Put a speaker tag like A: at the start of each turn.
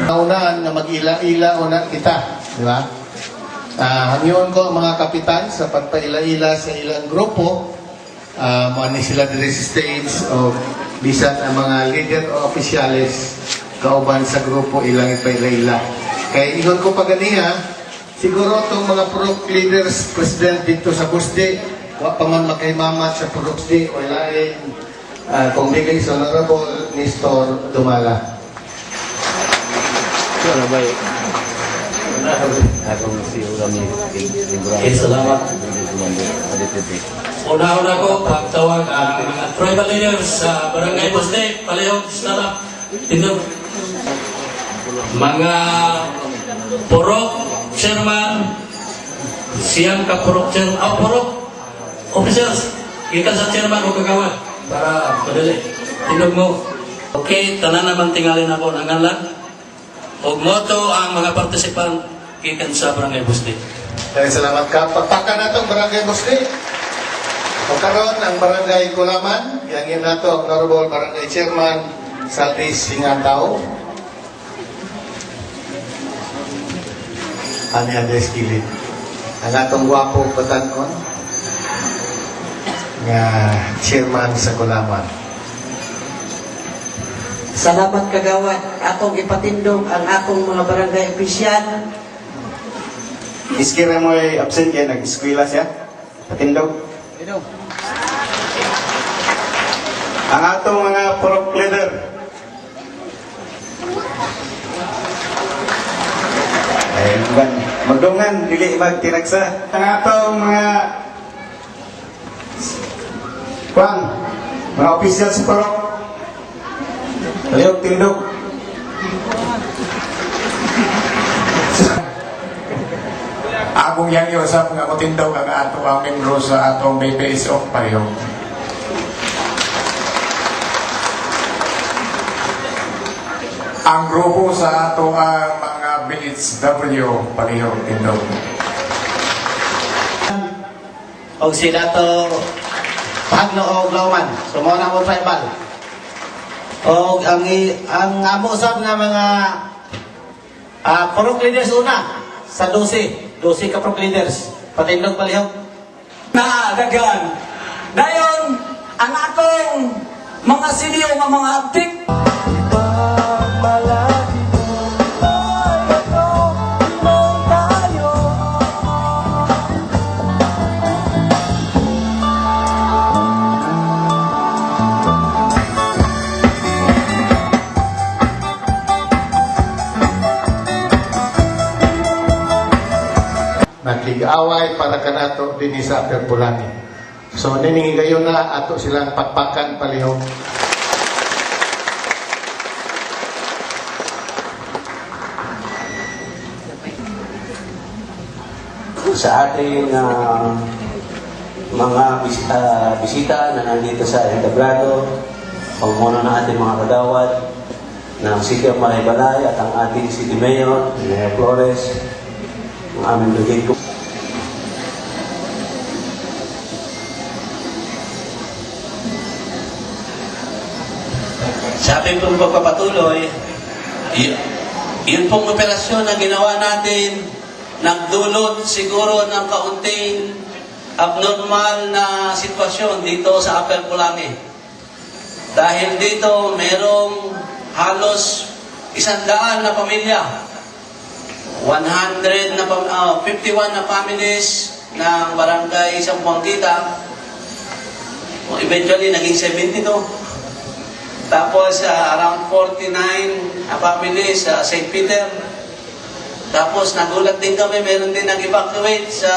A: Naunaan na mag-ila-ila una kita, di ba? Hangyon ko mga kapitan sa pagpaila-ila sa ilang grupo, mani sila diri sa stage o bisan ang mga leader o opisyalis kauban sa grupo ilang ipaila-ila. Kaya ingon ko pa ganiya, siguro itong mga pro leaders, president dito sa Busdi, wa pa man makaimamat sa Busdi o ilain, kung bigay sa Honorable Nestor Dumala.
B: Okay, salamat. Una-una ko, pagtawag ang mga tribal leaders sa Barangay Busdi, Palihog, Startup, Tindog. Mga purok, chairman, siyang kapurok, purok, officers, ikan sa chairman o kagawad para madali. Tindog mo. Okay, tanan naman tingalin ako ng ngalan. Og moto ang mga partisipant gikan sa Barangay Busdi.
A: Salamat ka. Pagpakan na itong Barangay Busdi. O karon ang Barangay Kulaman, yangin na ito ang Honorable Barangay Chairman Salvis Singataw. Ani Andres Kilid. Ang atong gwapo patanon nga Chairman sa Kulaman.
C: Salamat kagawad, atong ipatindog ang akong mga barangay opisyal.
D: Iski na mo ay absent kaya nag-eskwela siya. Patindog. Ang atong mga purok leader. Ay, magdungan, dili magtinagsa. Ang atong mga mga opisyal sa purok. Palihog, tindog.
E: Akong yang iusap nga matindog ang ato ang membro sa atong BPS of Palihog. Ang grupo sa ato ang mga BHW Palihog Tindog.
F: Og sila to Pagno o Glauman, sumuna mo tribal. O ang amo sab nga mga purok leaders una sa 12 ka purok leaders patindog Palihog
C: Na dagan. Dayon, ang akong mga senior nga mga aktik.
A: Naglig-away para kanato din sa Perpulani. So niningi gayon na ato silang pakpakan Palihog.
B: Sa ating mga bisita na nandito sa entablado, pangmuno ng ating mga kagawad ng City of Malaybalay at ang ating City Mayor, Mayor Flores, ang aming brigade ko. Sa ating pong pagpapatuloy, yun pong operasyon na ginawa natin nagdulot siguro ng kaunting abnormal na sitwasyon dito sa Upper Pulangi. Dahil dito merong halos 100 na pamilya, 51 na families ng barangay Sampuangkita. Eventually naging 72. Tapos around 49 families sa St. Peter. Tapos nagulat din kami, meron din nag-evacuate sa